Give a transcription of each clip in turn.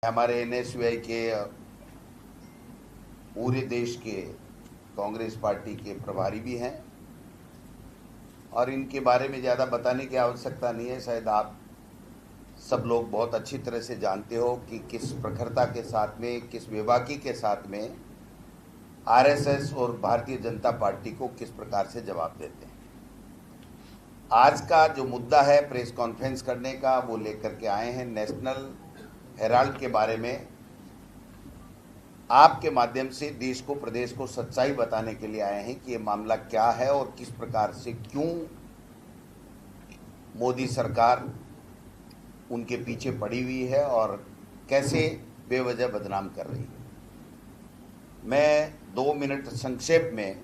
हमारे एनएसयूआई के पूरे देश के कांग्रेस पार्टी के प्रभारी भी हैं और इनके बारे में ज़्यादा बताने की आवश्यकता नहीं है। शायद आप सब लोग बहुत अच्छी तरह से जानते हो कि किस प्रखरता के साथ में, किस बेबाकी के साथ में आरएसएस और भारतीय जनता पार्टी को किस प्रकार से जवाब देते हैं। आज का जो मुद्दा है प्रेस कॉन्फ्रेंस करने का, वो लेकर के आए हैं नेशनल हेराल्ड के बारे में आपके माध्यम से देश को, प्रदेश को सच्चाई बताने के लिए आए हैं कि ये मामला क्या है और किस प्रकार से, क्यों मोदी सरकार उनके पीछे पड़ी हुई है और कैसे बेवजह बदनाम कर रही है। मैं 2 मिनट संक्षेप में,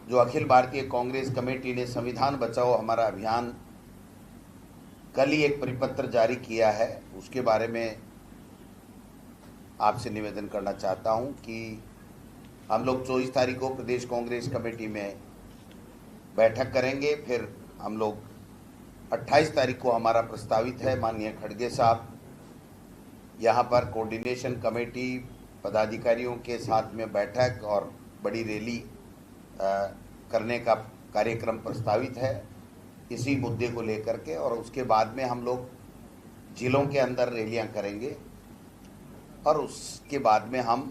जो अखिल भारतीय कांग्रेस कमेटी ने संविधान बचाओ हमारा अभियान कल ही एक परिपत्र जारी किया है, उसके बारे में आपसे निवेदन करना चाहता हूं कि हम लोग 24 तारीख को प्रदेश कांग्रेस कमेटी में बैठक करेंगे। फिर हम लोग 28 तारीख को हमारा प्रस्तावित है, माननीय खड़गे साहब यहां पर कोऑर्डिनेशन कमेटी पदाधिकारियों के साथ में बैठक और बड़ी रैली करने का कार्यक्रम प्रस्तावित है इसी मुद्दे को लेकर के। और उसके बाद में हम लोग जिलों के अंदर रैलियां करेंगे और उसके बाद में हम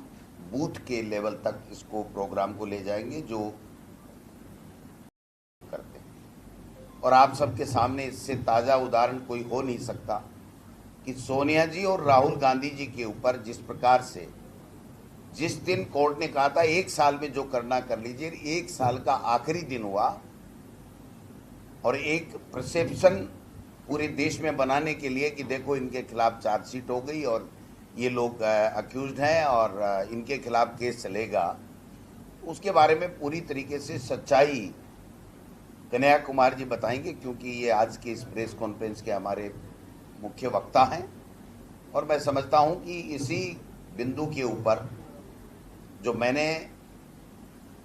बूथ के लेवल तक इसको, प्रोग्राम को ले जाएंगे जो करते हैं। और आप सबके सामने इससे ताज़ा उदाहरण कोई हो नहीं सकता कि सोनिया जी और राहुल गांधी जी के ऊपर जिस प्रकार से, जिस दिन कोर्ट ने कहा था 1 साल में जो करना कर लीजिए, 1 साल का आखिरी दिन हुआ और एक परसेप्शन पूरे देश में बनाने के लिए कि देखो इनके खिलाफ चार्जशीट हो गई और ये लोग अक्यूज्ड हैं और इनके खिलाफ केस चलेगा, उसके बारे में पूरी तरीके से सच्चाई कन्हैया कुमार जी बताएंगे, क्योंकि ये आज के इस प्रेस कॉन्फ्रेंस के हमारे मुख्य वक्ता हैं। और मैं समझता हूं कि इसी बिंदु के ऊपर जो मैंने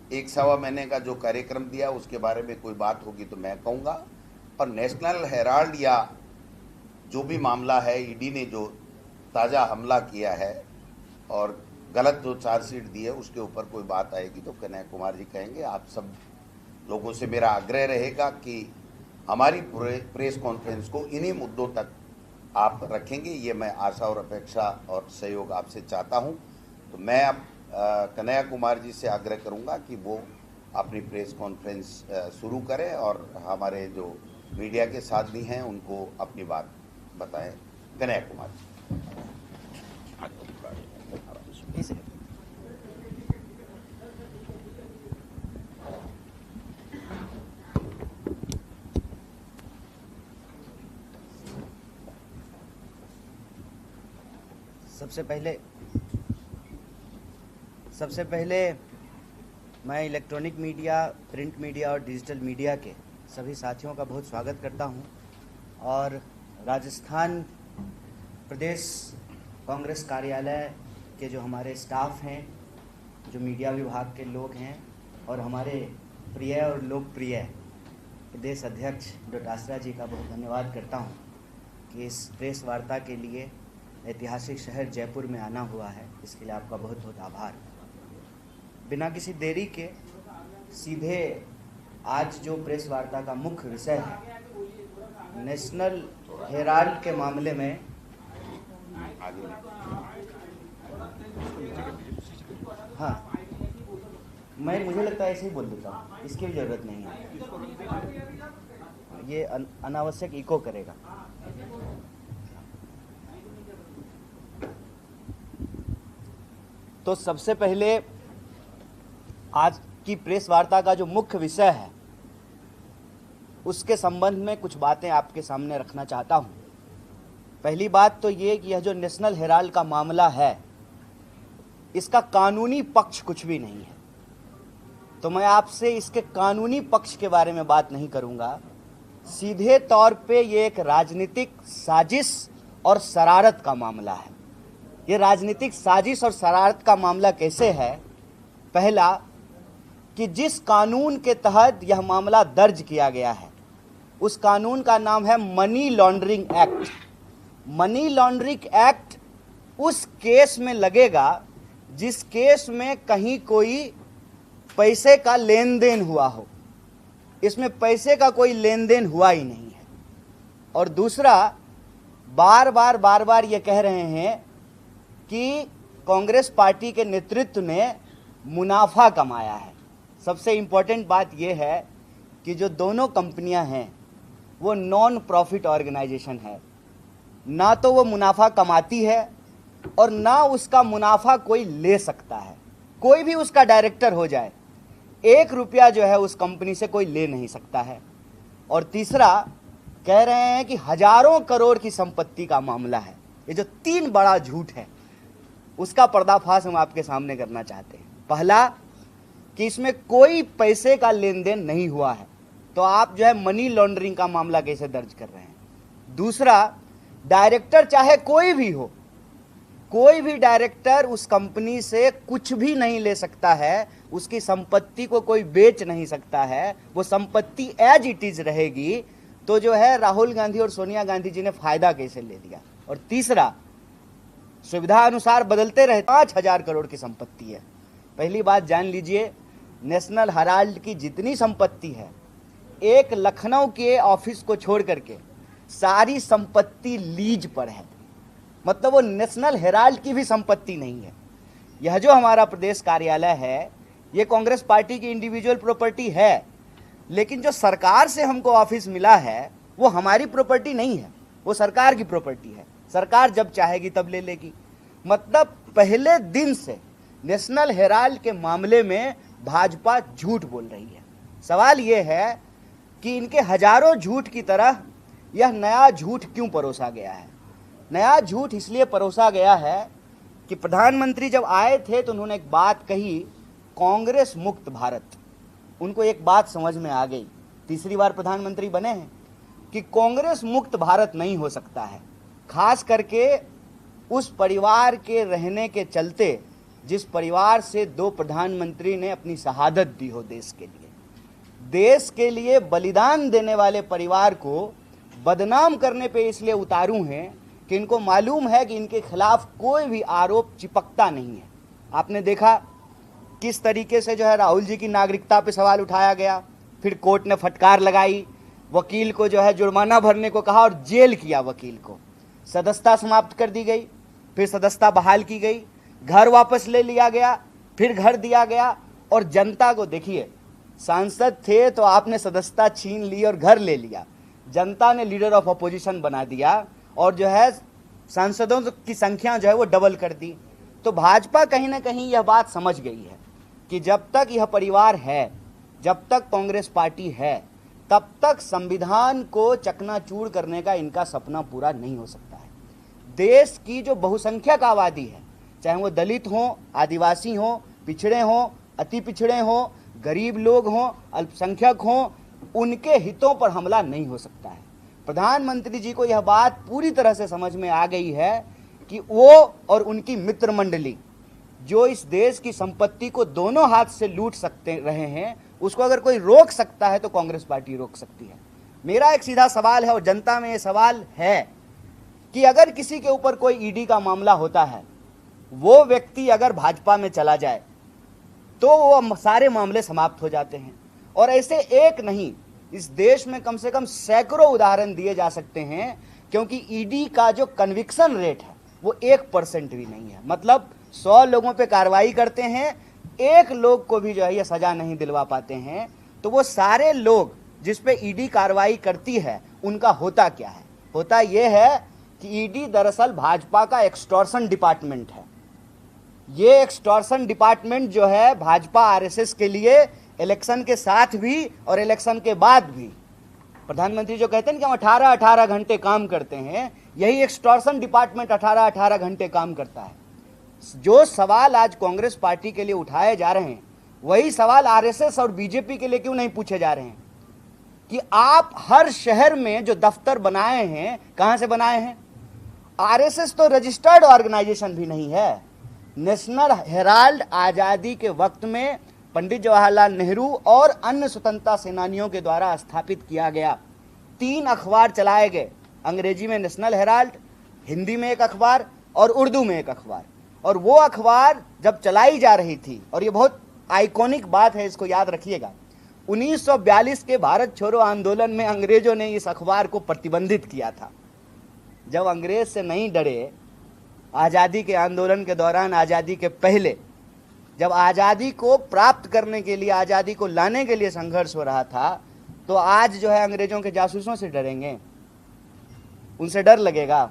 1-1.25 महीने का जो कार्यक्रम दिया, उसके बारे में कोई बात होगी तो मैं कहूँगा। और नेशनल हेराल्ड या जो भी मामला है, ईडी ने जो ताज़ा हमला किया है और गलत जो चार्जशीट दी है, उसके ऊपर कोई बात आएगी तो कन्हैया कुमार जी कहेंगे। आप सब लोगों से मेरा आग्रह रहेगा कि हमारी प्रेस कॉन्फ्रेंस को इन्हीं मुद्दों तक आप रखेंगे, ये मैं आशा और अपेक्षा और सहयोग आपसे चाहता हूँ। तो मैं अब कन्हैया कुमार जी से आग्रह करूंगा कि वो अपनी प्रेस कॉन्फ्रेंस शुरू करें और हमारे जो मीडिया के साथ भी हैं उनको अपनी बात बताएं। कन्हैया कुमार जी। सबसे पहले मैं इलेक्ट्रॉनिक मीडिया, प्रिंट मीडिया और डिजिटल मीडिया के सभी साथियों का बहुत स्वागत करता हूं। और राजस्थान प्रदेश कांग्रेस कार्यालय के जो हमारे स्टाफ हैं, जो मीडिया विभाग के लोग हैं और हमारे प्रिय और लोकप्रिय प्रदेश अध्यक्ष डोटासरा जी का बहुत धन्यवाद करता हूं कि इस प्रेस वार्ता के लिए ऐतिहासिक शहर जयपुर में आना हुआ है। इसके लिए आपका बहुत बहुत आभार। बिना किसी देरी के सीधे आज जो प्रेस वार्ता का मुख्य विषय है, नेशनल हेराल्ड के मामले में मुझे लगता है ऐसे ही बोल देता हूँ, इसकी भी ज़रूरत नहीं है, ये अनावश्यक इको करेगा। तो सबसे पहले आज की प्रेस वार्ता का जो मुख्य विषय है, उसके संबंध में कुछ बातें आपके सामने रखना चाहता हूं। पहली बात तो ये कि यह जो नेशनल हेराल्ड का मामला है, इसका कानूनी पक्ष कुछ भी नहीं है। तो मैं आपसे इसके कानूनी पक्ष के बारे में बात नहीं करूंगा। सीधे तौर पे ये एक राजनीतिक साजिश और शरारत का मामला है। ये राजनीतिक साजिश और शरारत का मामला कैसे है? पहला, कि जिस कानून के तहत यह मामला दर्ज किया गया है, उस कानून का नाम है money laundering act. Money laundering act उस केस में लगेगा जिस केस में कहीं कोई पैसे का लेन देन हुआ हो। इसमें पैसे का कोई लेन देन हुआ ही नहीं है। और दूसरा, बार बार ये कह रहे हैं कि कांग्रेस पार्टी के नेतृत्व ने मुनाफा कमाया है। सबसे इम्पोर्टेंट बात यह है कि जो दोनों कंपनियां हैं वो नॉन प्रॉफिट ऑर्गेनाइजेशन है। ना तो वो मुनाफा कमाती है और ना उसका मुनाफा कोई ले सकता है। कोई भी उसका डायरेक्टर हो जाए, 1 रुपया जो है उस कंपनी से कोई ले नहीं सकता है। और तीसरा, कह रहे हैं कि हजारों करोड़ की संपत्ति का मामला है। ये जो 3 बड़ा झूठ है उसका पर्दाफाश हम आपके सामने करना चाहते हैं। पहला, कि इसमें कोई पैसे का लेन देन नहीं हुआ है, तो आप जो है मनी लॉन्ड्रिंग का मामला कैसे दर्ज कर रहे हैं। दूसरा, डायरेक्टर चाहे कोई भी हो, कोई भी डायरेक्टर उस कंपनी से कुछ भी नहीं ले सकता है, उसकी संपत्ति को कोई बेच नहीं सकता है, वो संपत्ति एज इट इज रहेगी। तो जो है राहुल गांधी और सोनिया गांधी जी ने फायदा कैसे ले लिया। और तीसरा, सुविधा अनुसार बदलते रहे 5,000 करोड़ की संपत्ति है। पहली बात जान लीजिए, नेशनल हेराल्ड की जितनी संपत्ति है, एक लखनऊ के ऑफिस को छोड़ करके सारी संपत्ति लीज पर है। मतलब वो नेशनल हेराल्ड की भी संपत्ति नहीं है। यह जो हमारा प्रदेश कार्यालय है, ये कांग्रेस पार्टी की इंडिविजुअल प्रॉपर्टी है, लेकिन जो सरकार से हमको ऑफिस मिला है वो हमारी प्रॉपर्टी नहीं है, वो सरकार की प्रॉपर्टी है। सरकार जब चाहेगी तब ले लेगी। मतलब पहले दिन से नेशनल हेराल्ड के मामले में भाजपा झूठ बोल रही है। सवाल यह है कि इनके हजारों झूठ की तरह यह नया झूठ क्यों परोसा गया है। नया झूठ इसलिए परोसा गया है कि प्रधानमंत्री जब आए थे तो उन्होंने एक बात कही, कांग्रेस मुक्त भारत। उनको एक बात समझ में आ गई, तीसरी बार प्रधानमंत्री बने हैं, कि कांग्रेस मुक्त भारत नहीं हो सकता है। खास करके उस परिवार के रहने के चलते जिस परिवार से 2 प्रधानमंत्री ने अपनी शहादत दी हो देश के लिए बलिदान देने वाले परिवार को बदनाम करने पे इसलिए उतारू हैं कि इनको मालूम है कि इनके खिलाफ कोई भी आरोप चिपकता नहीं है। आपने देखा किस तरीके से जो है राहुल जी की नागरिकता पे सवाल उठाया गया, फिर कोर्ट ने फटकार लगाई, वकील को जो है जुर्माना भरने को कहा और जेल किया वकील को, सदस्यता समाप्त कर दी गई, फिर सदस्यता बहाल की गई, घर वापस ले लिया गया, फिर घर दिया गया। और जनता को देखिए, सांसद थे तो आपने सदस्यता छीन ली और घर ले लिया, जनता ने लीडर ऑफ अपोजिशन बना दिया और जो है सांसदों की संख्या जो है वो डबल कर दी। तो भाजपा कहीं ना कहीं यह बात समझ गई है कि जब तक यह परिवार है, जब तक कांग्रेस पार्टी है, तब तक संविधान को चकनाचूर करने का इनका सपना पूरा नहीं हो सकता है। देश की जो बहुसंख्यक आबादी है, चाहे वो दलित हों, आदिवासी हों, पिछड़े हों, अति पिछड़े हों, गरीब लोग हों, अल्पसंख्यक हों, उनके हितों पर हमला नहीं हो सकता है। प्रधानमंत्री जी को यह बात पूरी तरह से समझ में आ गई है कि वो और उनकी मित्र मंडली जो इस देश की संपत्ति को दोनों हाथ से लूट सकते रहे हैं, उसको अगर कोई रोक सकता है तो कांग्रेस पार्टी रोक सकती है। मेरा एक सीधा सवाल है और जनता में ये सवाल है कि अगर किसी के ऊपर कोई ईडी का मामला होता है, वो व्यक्ति अगर भाजपा में चला जाए तो वो सारे मामले समाप्त हो जाते हैं। और ऐसे एक नहीं, इस देश में कम से कम सैकड़ों उदाहरण दिए जा सकते हैं, क्योंकि ईडी का जो कन्विक्शन रेट है वो 1% भी नहीं है। मतलब 100 लोगों पे कार्रवाई करते हैं, 1 लोग को भी जो है ये सजा नहीं दिलवा पाते हैं। तो वो सारे लोग जिस पे ईडी कार्रवाई करती है, उनका होता क्या है? होता यह है कि ईडी दरअसल भाजपा का एक्सटॉर्शन डिपार्टमेंट है। ये एक्सटॉर्शन डिपार्टमेंट जो है भाजपा आरएसएस के लिए इलेक्शन के साथ भी और इलेक्शन के बाद भी, प्रधानमंत्री जो कहते हैं कि हम 18-18 घंटे काम करते हैं, यही एक्सटॉर्शन डिपार्टमेंट 18-18 घंटे काम करता है। जो सवाल आज कांग्रेस पार्टी के लिए उठाए जा रहे हैं, वही सवाल आरएसएस और बीजेपी के लिए क्यों नहीं पूछे जा रहे हैं कि आप हर शहर में जो दफ्तर बनाए हैं, कहां से बनाए हैं? आरएसएस तो रजिस्टर्ड ऑर्गेनाइजेशन भी नहीं है। नेशनल हेराल्ड आज़ादी के वक्त में पंडित जवाहरलाल नेहरू और अन्य स्वतंत्रता सेनानियों के द्वारा स्थापित किया गया। 3 अखबार चलाए गए, अंग्रेजी में नेशनल हेराल्ड, हिंदी में एक अखबार, और उर्दू में एक अखबार। और वो अखबार जब चलाई जा रही थी, और ये बहुत आइकॉनिक बात है, इसको याद रखिएगा, 1942 के भारत छोड़ो आंदोलन में अंग्रेजों ने इस अखबार को प्रतिबंधित किया था। जब अंग्रेज से नहीं डरे, आज़ादी के आंदोलन के दौरान, आज़ादी के पहले, जब आज़ादी को प्राप्त करने के लिए, आज़ादी को लाने के लिए संघर्ष हो रहा था, तो आज जो है अंग्रेजों के जासूसों से डरेंगे? उनसे डर लगेगा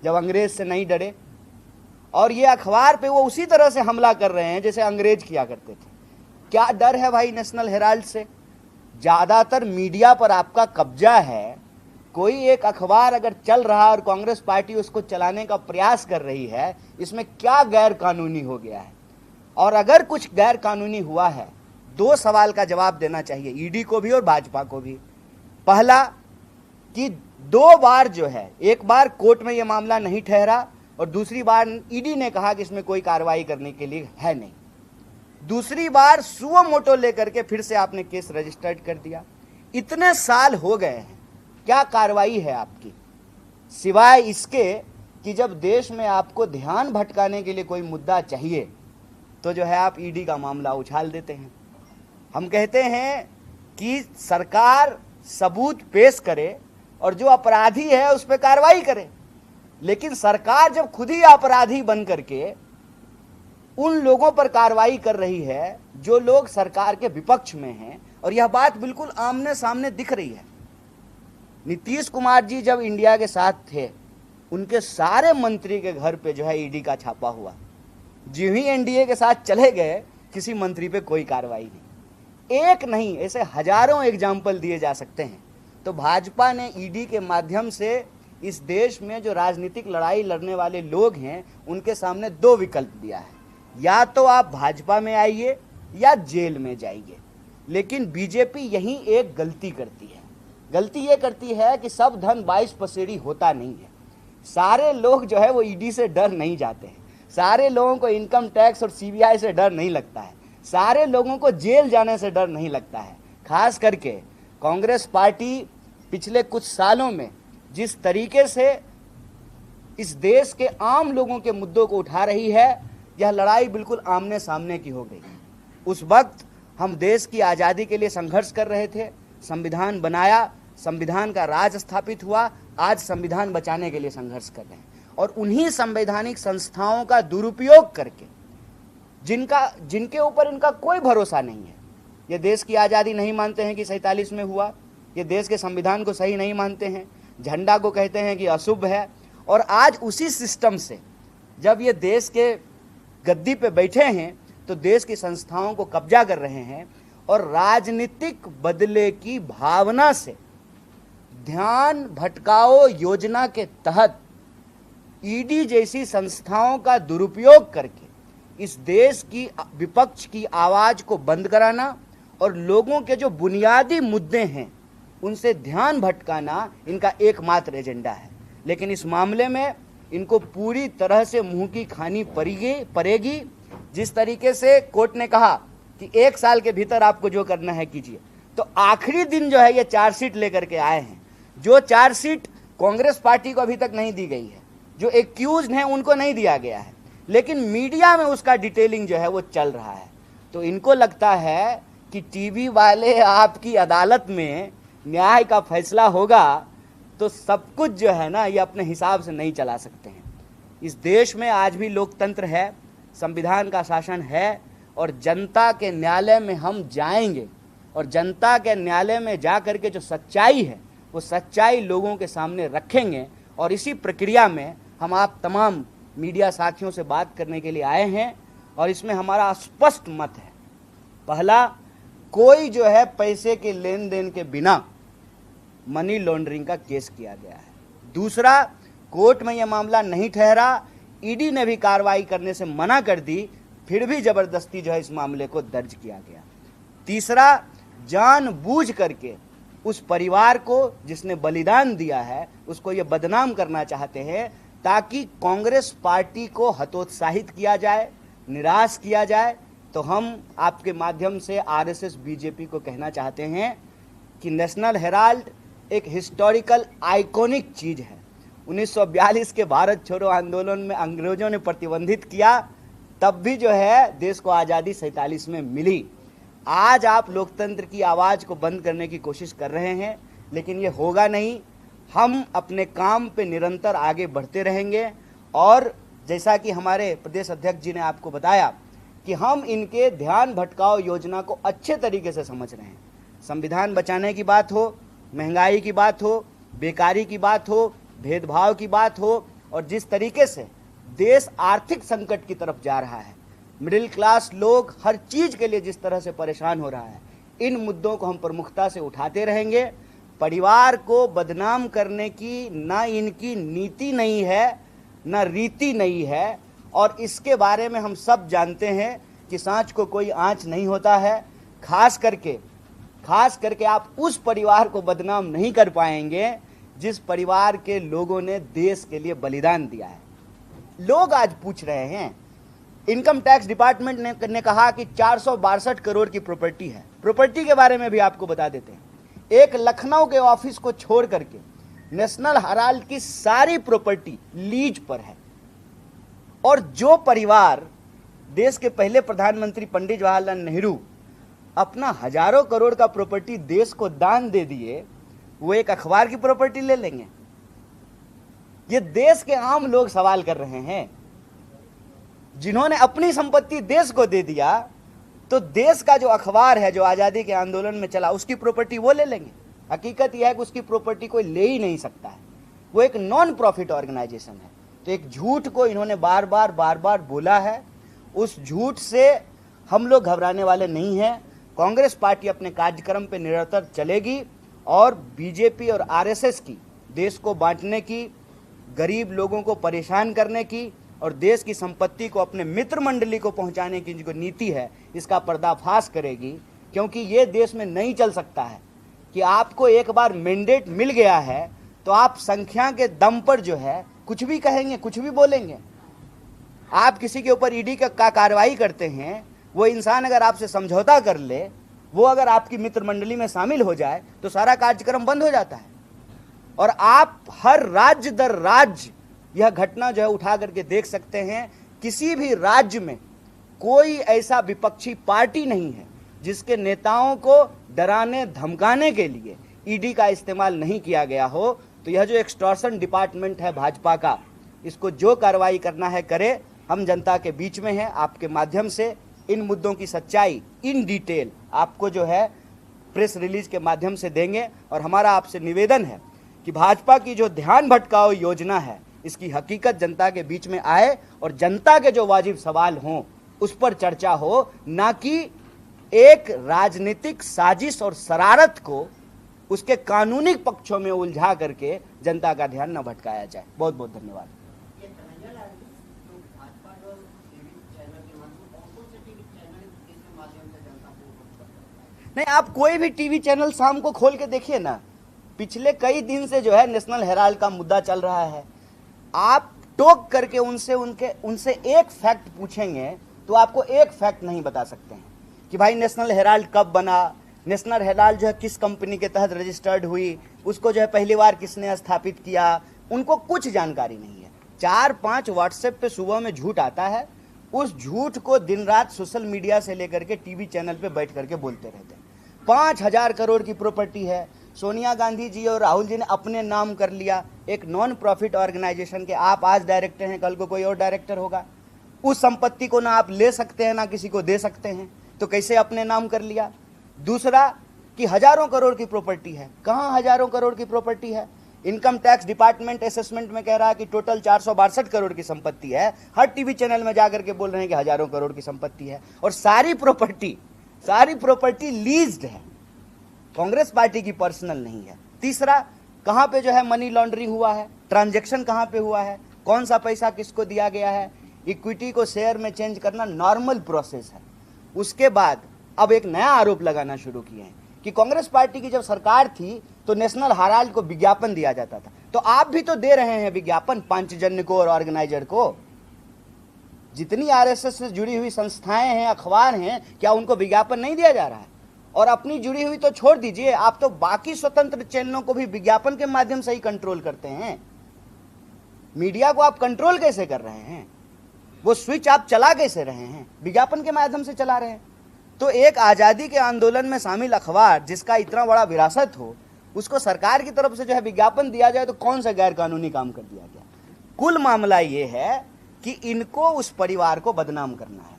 जब अंग्रेज से नहीं डरे। और ये अखबार पे वो उसी तरह से हमला कर रहे हैं जैसे अंग्रेज किया करते थे। क्या डर है भाई नेशनल हेराल्ड से? ज़्यादातर मीडिया पर आपका कब्जा है। कोई एक अखबार अगर चल रहा है और कांग्रेस पार्टी उसको चलाने का प्रयास कर रही है, इसमें क्या गैर कानूनी हो गया है? और अगर कुछ गैर कानूनी हुआ है, दो सवाल का जवाब देना चाहिए ईडी को भी और भाजपा को भी। पहला कि 2 बार जो है, एक बार कोर्ट में यह मामला नहीं ठहरा और दूसरी बार ईडी ने कहा कि इसमें कोई कार्रवाई करने के लिए है नहीं। दूसरी बार सुओ मोटो लेकर के फिर से आपने केस रजिस्टर्ड कर दिया। इतने साल हो गए हैं, क्या कार्रवाई है आपकी? सिवाय इसके कि जब देश में आपको ध्यान भटकाने के लिए कोई मुद्दा चाहिए तो जो है आप ईडी का मामला उछाल देते हैं। हम कहते हैं कि सरकार सबूत पेश करे और जो अपराधी है उस पर कार्रवाई करे, लेकिन सरकार जब खुद ही अपराधी बन करके उन लोगों पर कार्रवाई कर रही है जो लोग सरकार के विपक्ष में हैं, और यह बात बिल्कुल आमने सामने दिख रही है। नीतीश कुमार जी जब इंडिया के साथ थे, उनके सारे मंत्री के घर पे जो है ईडी का छापा हुआ। जो ही एनडीए के साथ चले गए, किसी मंत्री पे कोई कार्रवाई नहीं। एक नहीं, ऐसे हजारों एग्जाम्पल दिए जा सकते हैं। तो भाजपा ने ईडी के माध्यम से इस देश में जो राजनीतिक लड़ाई लड़ने वाले लोग हैं उनके सामने 2 विकल्प दिया है, या तो आप भाजपा में आइए या जेल में जाइए। लेकिन बीजेपी यही एक गलती करती है। गलती ये करती है कि सब धन 22 पसेरी होता नहीं है। सारे लोग जो है वो ईडी से डर नहीं जाते हैं। सारे लोगों को इनकम टैक्स और सीबीआई से डर नहीं लगता है। सारे लोगों को जेल जाने से डर नहीं लगता है। खास करके कांग्रेस पार्टी पिछले कुछ सालों में जिस तरीके से इस देश के आम लोगों के मुद्दों को उठा रही है, यह लड़ाई बिल्कुल आमने सामने की हो गई। उस वक्त हम देश की आज़ादी के लिए संघर्ष कर रहे थे, संविधान बनाया, संविधान का राज स्थापित हुआ। आज संविधान बचाने के लिए संघर्ष कर रहे हैं, और उन्हीं संवैधानिक संस्थाओं का दुरुपयोग करके, जिनके ऊपर इनका कोई भरोसा नहीं है, ये देश की आज़ादी नहीं मानते हैं कि 47 में हुआ, ये देश के संविधान को सही नहीं मानते हैं, झंडा को कहते हैं कि अशुभ है, और आज उसी सिस्टम से जब ये देश के गद्दी पे बैठे हैं तो देश की संस्थाओं को कब्जा कर रहे हैं, और राजनीतिक बदले की भावना से ध्यान भटकाओ योजना के तहत ईडी जैसी संस्थाओं का दुरुपयोग करके इस देश की विपक्ष की आवाज को बंद कराना और लोगों के जो बुनियादी मुद्दे हैं उनसे ध्यान भटकाना इनका एकमात्र एजेंडा है। लेकिन इस मामले में इनको पूरी तरह से मुंह की खानी पड़ेगी। जिस तरीके से कोर्ट ने कहा कि 1 साल के भीतर आपको जो करना है कीजिए, तो आखिरी दिन जो है ये चार्जशीट लेकर के आए हैं, जो चार्जशीट कांग्रेस पार्टी को अभी तक नहीं दी गई है, जो एक्यूज्ड हैं उनको नहीं दिया गया है, लेकिन मीडिया में उसका डिटेलिंग जो है वो चल रहा है। तो इनको लगता है कि टीवी वाले आपकी अदालत में न्याय का फैसला होगा तो सब कुछ जो है ना ये अपने हिसाब से नहीं चला सकते हैं। इस देश में आज भी लोकतंत्र है, संविधान का शासन है, और जनता के न्यायालय में हम जाएंगे, और जनता के न्यायालय में जा कर के जो सच्चाई है वो सच्चाई लोगों के सामने रखेंगे। और इसी प्रक्रिया में हम आप तमाम मीडिया साथियों से बात करने के लिए आए हैं, और इसमें हमारा स्पष्ट मत है। पहला, कोई जो है पैसे के लेन देन के बिना मनी लॉन्ड्रिंग का केस किया गया है। दूसरा, कोर्ट में यह मामला नहीं ठहरा, ईडी ने भी कार्रवाई करने से मना कर दी, फिर भी जबरदस्ती जो है इस मामले को दर्ज किया गया। तीसरा, जानबूझ करके उस परिवार को जिसने बलिदान दिया है उसको ये बदनाम करना चाहते हैं ताकि कांग्रेस पार्टी को हतोत्साहित किया जाए, निराश किया जाए। तो हम आपके माध्यम से आरएसएस बीजेपी को कहना चाहते हैं कि नेशनल हेराल्ड एक हिस्टोरिकल आइकॉनिक चीज़ है। 1942 के भारत छोड़ो आंदोलन में अंग्रेजों ने प्रतिबंधित किया, तब भी जो है देश को आज़ादी 47 में मिली। आज आप लोकतंत्र की आवाज़ को बंद करने की कोशिश कर रहे हैं, लेकिन ये होगा नहीं। हम अपने काम पे निरंतर आगे बढ़ते रहेंगे और जैसा कि हमारे प्रदेश अध्यक्ष जी ने आपको बताया कि हम इनके ध्यान भटकाओ योजना को अच्छे तरीके से समझ रहे हैं। संविधान बचाने की बात हो, महंगाई की बात हो, बेकारी की बात हो, भेदभाव की बात हो, और जिस तरीके से देश आर्थिक संकट की तरफ जा रहा है, मिडिल क्लास लोग हर चीज़ के लिए जिस तरह से परेशान हो रहा है, इन मुद्दों को हम प्रमुखता से उठाते रहेंगे। परिवार को बदनाम करने की ना इनकी नीति नहीं है, ना रीति नहीं है, और इसके बारे में हम सब जानते हैं कि सांच को कोई आँच नहीं होता है। खास करके आप उस परिवार को बदनाम नहीं कर पाएंगे जिस परिवार के लोगों ने देश के लिए बलिदान दिया है। लोग आज पूछ रहे हैं, इनकम टैक्स डिपार्टमेंट ने कहा कि 462 करोड़ की प्रॉपर्टी है। प्रॉपर्टी के बारे में भी आपको बता देते हैं। एक लखनऊ के ऑफिस को छोड़ करके नेशनल हेराल्ड की सारी प्रॉपर्टी लीज पर है। और जो परिवार, देश के पहले प्रधानमंत्री पंडित जवाहरलाल नेहरू अपना हजारों करोड़ का प्रॉपर्टी देश को दान दे दिए, वो एक अखबार की प्रॉपर्टी ले लेंगे? ये देश के आम लोग सवाल कर रहे हैं। जिन्होंने अपनी संपत्ति देश को दे दिया, तो देश का जो अखबार है जो आज़ादी के आंदोलन में चला, उसकी प्रॉपर्टी वो ले लेंगे। हकीकत यह है कि उसकी प्रॉपर्टी कोई ले ही नहीं सकता है। वो एक नॉन प्रॉफिट ऑर्गेनाइजेशन है। तो एक झूठ को इन्होंने बार बार बोला है। उस झूठ से हम लोग घबराने वाले नहीं हैं। कांग्रेस पार्टी अपने कार्यक्रम पे निरंतर चलेगी और बीजेपी और आरएसएस की देश को बांटने की, गरीब लोगों को परेशान करने की और देश की संपत्ति को अपने मित्र मंडली को पहुंचाने की जो नीति है, इसका पर्दाफाश करेगी। क्योंकि ये देश में नहीं चल सकता है कि आपको एक बार मैंडेट मिल गया है तो आप संख्या के दम पर जो है कुछ भी कहेंगे, कुछ भी बोलेंगे। आप किसी के ऊपर ईडी का कार्रवाई करते हैं, वो इंसान अगर आपसे समझौता कर ले, वो अगर आपकी मित्र मंडली में शामिल हो जाए, तो सारा कार्यक्रम बंद हो जाता है। और आप हर राज्य दर राज्य यह घटना जो है उठा करके देख सकते हैं। किसी भी राज्य में कोई ऐसा विपक्षी पार्टी नहीं है जिसके नेताओं को डराने धमकाने के लिए ईडी का इस्तेमाल नहीं किया गया हो। तो यह जो एक्सटॉर्शन डिपार्टमेंट है भाजपा का, इसको जो कार्रवाई करना है करे। हम जनता के बीच में हैं, आपके माध्यम से इन मुद्दों की सच्चाई इन डिटेल आपको जो है प्रेस रिलीज के माध्यम से देंगे। और हमारा आपसे निवेदन है कि भाजपा की जो ध्यान भटकाओ योजना है, इसकी हकीकत जनता के बीच में आए और जनता के जो वाजिब सवाल हों उस पर चर्चा हो, ना कि एक राजनीतिक साजिश और शरारत को उसके कानूनी पक्षों में उलझा करके जनता का ध्यान न भटकाया जाए। बहुत बहुत धन्यवाद। नहीं, आप कोई भी टीवी चैनल शाम को खोल के देखिए ना। पिछले कई दिन से जो है नेशनल हेराल्ड का मुद्दा चल रहा है। आप टोक करके उनसे एक फैक्ट पूछेंगे तो आपको एक फैक्ट नहीं बता सकते हैं कि भाई नेशनल हेराल्ड कब बना, नेशनल हेराल्ड जो है किस कंपनी के तहत रजिस्टर्ड हुई, उसको जो है पहली बार किसने स्थापित किया। उनको कुछ जानकारी नहीं है। 4-5 व्हाट्सएप पे सुबह में झूठ आता है, उस झूठ को दिन रात सोशल मीडिया से लेकर के टीवी चैनल पे बैठ करके बोलते रहते हैं। 5000 करोड़ की प्रॉपर्टी है, सोनिया गांधी जी और राहुल जी ने अपने नाम कर लिया। एक नॉन प्रॉफिट ऑर्गेनाइजेशन के आप आज डायरेक्टर हैं, कल को कोई और डायरेक्टर होगा। उस संपत्ति को ना आप ले सकते हैं ना किसी को दे सकते हैं, तो कैसे अपने नाम कर लिया। दूसरा कि हजारों करोड़ की प्रॉपर्टी है। कहाँ हजारों करोड़ की प्रॉपर्टी है? इनकम टैक्स डिपार्टमेंट असेसमेंट में कह रहा है कि टोटल 462 करोड़ की संपत्ति है। हर टीवी चैनल में जाकर के बोल रहे हैं कि हजारों करोड़ की संपत्ति है और सारी प्रॉपर्टी लीज्ड है, कांग्रेस पार्टी की पर्सनल नहीं है। तीसरा, कहां पे जो है मनी लॉन्ड्रिंग हुआ है, ट्रांजैक्शन कहां पे हुआ है, कौन सा पैसा किसको दिया गया है। इक्विटी को शेयर में चेंज करना नॉर्मल प्रोसेस है। उसके बाद अब एक नया आरोप लगाना शुरू किए हैं कि कांग्रेस पार्टी की जब सरकार थी तो नेशनल हेराल्ड को विज्ञापन दिया जाता था। तो आप भी तो दे रहे हैं विज्ञापन पांचजन्य को और ऑर्गेनाइजर को। जितनी आरएसएस से जुड़ी हुई संस्थाएं हैं, अखबार हैं, क्या उनको विज्ञापन नहीं दिया जा रहा है? और अपनी जुड़ी हुई तो छोड़ दीजिए, आप तो बाकी स्वतंत्र चैनलों को भी विज्ञापन के माध्यम से ही कंट्रोल करते हैं। मीडिया को आप कंट्रोल कैसे कर रहे हैं? वो स्विच आप चला कैसे रहे हैं? विज्ञापन के माध्यम से चला रहे हैं। तो एक आज़ादी के आंदोलन में शामिल अखबार जिसका इतना बड़ा विरासत हो, उसको सरकार की तरफ से जो है विज्ञापन दिया जाए तो कौन सा गैर कानूनी काम कर दिया गया? कुल मामला ये है कि इनको उस परिवार को बदनाम करना है,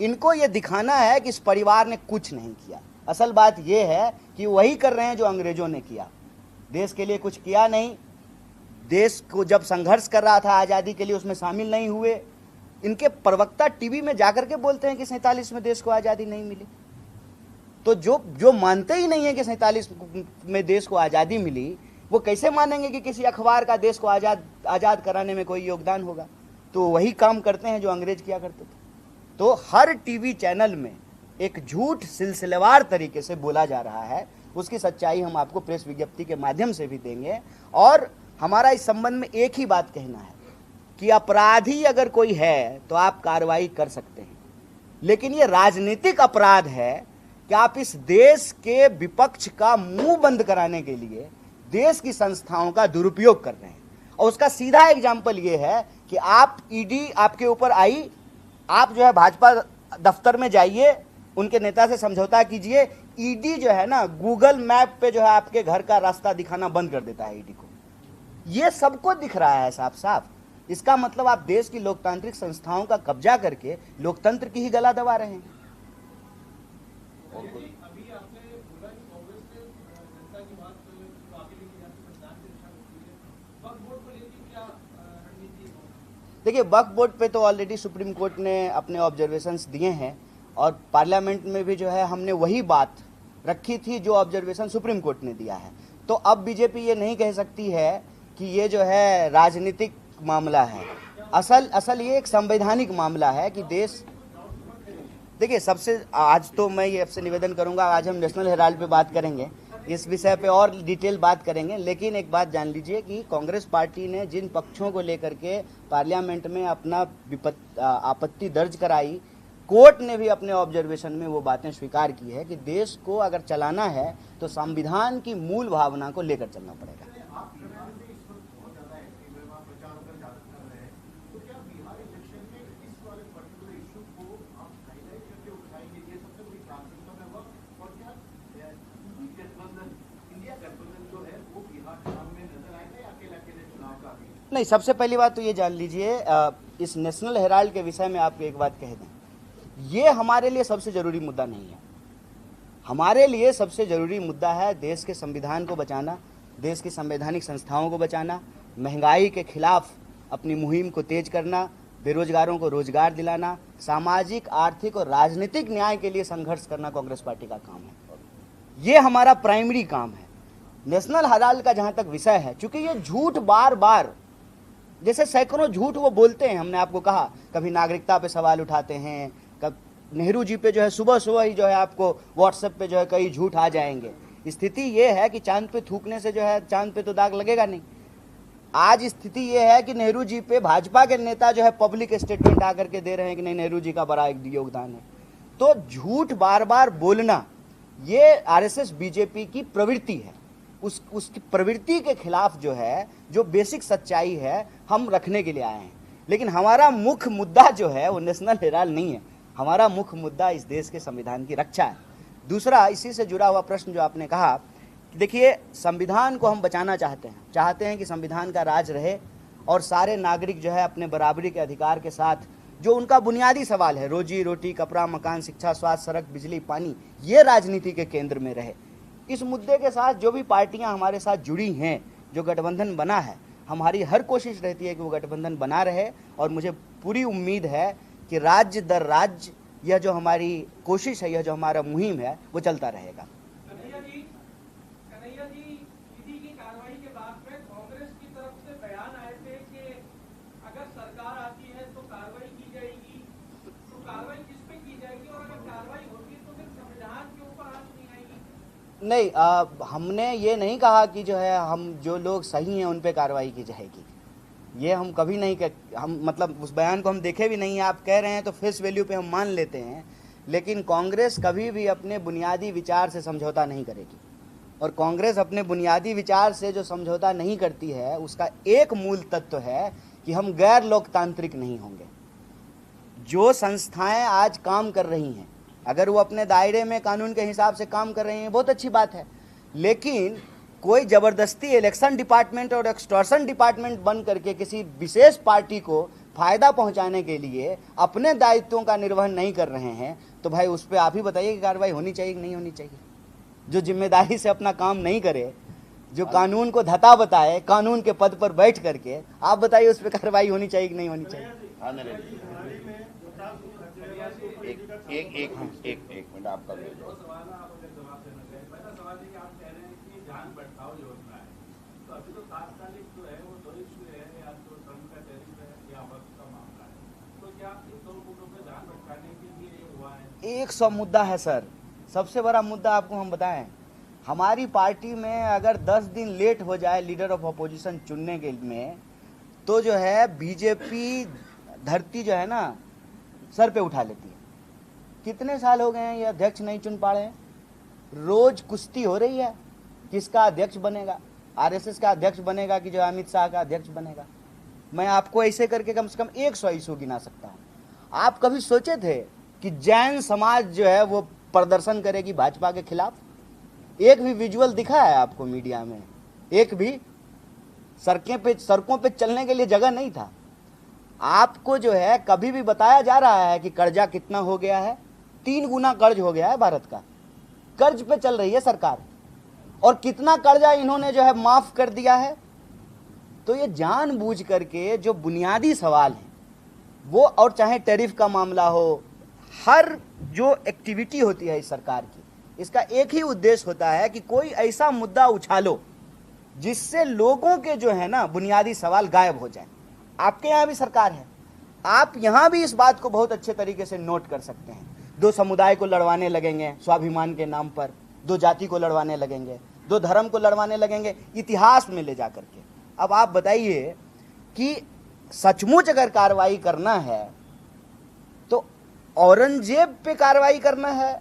इनको ये दिखाना है कि इस परिवार ने कुछ नहीं किया। असल बात ये है कि वही कर रहे हैं जो अंग्रेजों ने किया, देश के लिए कुछ किया नहीं, देश को जब संघर्ष कर रहा था आज़ादी के लिए उसमें शामिल नहीं हुए। इनके प्रवक्ता टीवी में जाकर के बोलते हैं कि 47 में देश को आज़ादी नहीं मिली। तो जो मानते ही नहीं है कि 47 में देश को आज़ादी मिली, वो कैसे मानेंगे कि किसी अखबार का देश को आज़ाद कराने में कोई योगदान होगा? तो वही काम करते हैं जो अंग्रेज किया करते थे। तो हर टीवी चैनल में एक झूठ सिलसिलेवार तरीके से बोला जा रहा है, उसकी सच्चाई हम आपको प्रेस विज्ञप्ति के माध्यम से भी देंगे। और हमारा इस संबंध में एक ही बात कहना है कि अपराधी अगर कोई है तो आप कार्रवाई कर सकते हैं, लेकिन ये राजनीतिक अपराध है कि आप इस देश के विपक्ष का मुंह बंद कराने के लिए देश की संस्थाओं का दुरुपयोग कर रहे हैं। और उसका सीधा एग्जाम्पल ये है कि आप ईडी आपके ऊपर आई, आप जो है भाजपा दफ्तर में जाइए, उनके नेता से समझौता कीजिए, ईडी जो है ना गूगल मैप पे जो है आपके घर का रास्ता दिखाना बंद कर देता है ईडी को। ये सबको दिख रहा है साफ साफ। इसका मतलब आप देश की लोकतांत्रिक संस्थाओं का कब्जा करके लोकतंत्र की ही गला दबा रहे हैं। अभी आपने बोला कि कांग्रेस ने जनता की बात आगे लेके जाकर मतदान की दिशा में की है, वक्फ बोर्ड को लेकर क्या रणनीति है? देखिए, वक्फ बोर्ड पे तो ऑलरेडी सुप्रीम कोर्ट ने अपने ऑब्जर्वेशंस दिए हैं और पार्लियामेंट में भी जो है हमने वही बात रखी थी जो ऑब्जर्वेशन सुप्रीम कोर्ट ने दिया है। तो अब बीजेपी ये नहीं कह सकती है कि ये जो है राजनीतिक मामला है। असल ये एक संवैधानिक मामला है कि देश, देखिए सबसे आज तो मैं ये आपसे निवेदन करूंगा, आज हम नेशनल हेराल्ड पे बात करेंगे, इस विषय पे और डिटेल बात करेंगे, लेकिन एक बात जान लीजिए कि कांग्रेस पार्टी ने जिन पक्षों को लेकर के पार्लियामेंट में अपना आपत्ति दर्ज कराई, कोर्ट ने भी अपने ऑब्जर्वेशन में वो बातें स्वीकार की है कि देश को अगर चलाना है तो संविधान की मूल भावना को लेकर चलना पड़ेगा। नहीं, सबसे पहली बात तो ये जान लीजिए, इस नेशनल हेराल्ड के विषय में आपको एक बात कह दें, ये हमारे लिए सबसे ज़रूरी मुद्दा नहीं है। हमारे लिए सबसे ज़रूरी मुद्दा है देश के संविधान को बचाना, देश की संवैधानिक संस्थाओं को बचाना, महंगाई के खिलाफ अपनी मुहिम को तेज करना, बेरोजगारों को रोजगार दिलाना, सामाजिक, आर्थिक और राजनीतिक न्याय के लिए संघर्ष करना कांग्रेस पार्टी का काम है। ये हमारा प्राइमरी काम है। नेशनल हेराल्ड का जहाँ तक विषय है, चूँकि ये झूठ बार बार, जैसे सैकड़ों झूठ वो बोलते हैं, हमने आपको कहा, कभी नागरिकता पे सवाल उठाते हैं, कब नेहरू जी पे जो है सुबह सुबह ही जो है आपको व्हाट्सएप पे जो है कई झूठ आ जाएंगे। स्थिति ये है कि चांद पे थूकने से जो है चांद पे तो दाग लगेगा नहीं। आज स्थिति ये है कि नेहरू जी पे भाजपा के नेता जो है पब्लिक स्टेटमेंट आकर के दे रहे हैं कि नहीं, नेहरू जी का बड़ा एक योगदान है। तो झूठ बार बार बोलना ये आरएसएस बीजेपी की प्रवृत्ति है। उसकी प्रवृत्ति के खिलाफ जो है, जो बेसिक सच्चाई है, हम रखने के लिए आए हैं। लेकिन हमारा मुख्य मुद्दा जो है वो नेशनल हेराल्ड नहीं है, हमारा मुख्य मुद्दा इस देश के संविधान की रक्षा है। दूसरा, इसी से जुड़ा हुआ प्रश्न जो आपने कहा कि देखिए, संविधान को हम बचाना चाहते हैं कि संविधान का राज रहे और सारे नागरिक जो है अपने बराबरी के अधिकार के साथ जो उनका बुनियादी सवाल है, रोजी रोटी, कपड़ा, मकान, शिक्षा, स्वास्थ्य, सड़क, बिजली, पानी, ये राजनीति के केंद्र में रहे। इस मुद्दे के साथ जो भी पार्टियां हमारे साथ जुड़ी हैं, जो गठबंधन बना है, हमारी हर कोशिश रहती है कि वो गठबंधन बना रहे। और मुझे पूरी उम्मीद है कि राज्य दर राज्य यह जो हमारी कोशिश है, यह जो हमारा मुहिम है, वो चलता रहेगा। कन्हैया जी, ईडी की कार्रवाई के बाद में कांग्रेस की तरफ से बयान आए थे कि अगर सरकार आती है तो कार्रवाई की जाएगी, तो कार्रवाई किस पे की जाएगी, और अगर कार्रवाई होती है तो फिर संविधान के ऊपर आंच नहीं आएगी? नहीं, हमने ये नहीं कहा कि जो है हम जो लोग सही हैं उन पे कार्रवाई की जाएगी, ये हम कभी नहीं हम मतलब उस बयान को हम देखे भी नहीं है। आप कह रहे हैं तो फेस वैल्यू पे हम मान लेते हैं, लेकिन कांग्रेस कभी भी अपने बुनियादी विचार से समझौता नहीं करेगी। और कांग्रेस अपने बुनियादी विचार से जो समझौता नहीं करती है उसका एक मूल तत्व है कि हम गैर लोकतांत्रिक नहीं होंगे। जो संस्थाएं आज काम कर रही हैं, अगर वो अपने दायरे में कानून के हिसाब से काम कर रही हैं, बहुत अच्छी बात है, लेकिन कोई ज़बरदस्ती इलेक्शन डिपार्टमेंट और एक्सटॉर्शन डिपार्टमेंट बन करके किसी विशेष पार्टी को फ़ायदा पहुंचाने के लिए अपने दायित्वों का निर्वहन नहीं कर रहे हैं, तो भाई उस पर आप ही बताइए कि कार्रवाई होनी चाहिए कि नहीं होनी चाहिए। जो जिम्मेदारी से अपना काम नहीं करे, जो कानून को धता बताए, कानून के पद पर बैठ करके, आप बताइए उस पर कार्रवाई होनी चाहिए कि नहीं होनी चाहिए। हाँ नरेंद्र जी, एक मिनट आपका एक सौ मुद्दा है सर। सबसे बड़ा मुद्दा आपको हम बताएं, हमारी पार्टी में अगर 10 दिन लेट हो जाए लीडर ऑफ अपोजिशन चुनने के में, तो जो है बीजेपी धरती जो है ना सर पे उठा लेती है। कितने साल हो गए हैं ये अध्यक्ष नहीं चुन पा रहे हैं। रोज कुश्ती हो रही है किसका अध्यक्ष बनेगा, आरएसएस का अध्यक्ष बनेगा कि जो अमित शाह का अध्यक्ष बनेगा। मैं आपको ऐसे करके कम से कम 100 इशू गिना सकता हूँ। आप कभी सोचे थे कि जैन समाज जो है वो प्रदर्शन करेगी भाजपा के खिलाफ? एक भी विजुअल दिखा है आपको मीडिया में? एक भी सड़कों पे चलने के लिए जगह नहीं था। आपको जो है कभी भी बताया जा रहा है कि कर्जा कितना हो गया है? 3 गुना कर्ज हो गया है भारत का। कर्ज पे चल रही है सरकार, और कितना कर्जा इन्होंने जो है माफ कर दिया है। तो ये जानबूझ करके जो बुनियादी सवाल है वो, और चाहे टैरिफ का मामला हो, हर जो एक्टिविटी होती है इस सरकार की, इसका एक ही उद्देश्य होता है कि कोई ऐसा मुद्दा उछालो जिससे लोगों के जो है ना बुनियादी सवाल गायब हो जाए। आपके यहाँ भी सरकार है, आप यहाँ भी इस बात को बहुत अच्छे तरीके से नोट कर सकते हैं। 2 समुदाय को लड़वाने लगेंगे स्वाभिमान के नाम पर, 2 जाति को लड़वाने लगेंगे, 2 धर्म को लड़वाने लगेंगे इतिहास में ले जा करके। अब आप बताइए कि सचमुच अगर कार्रवाई करना है तो औरंगजेब पे कार्रवाई करना है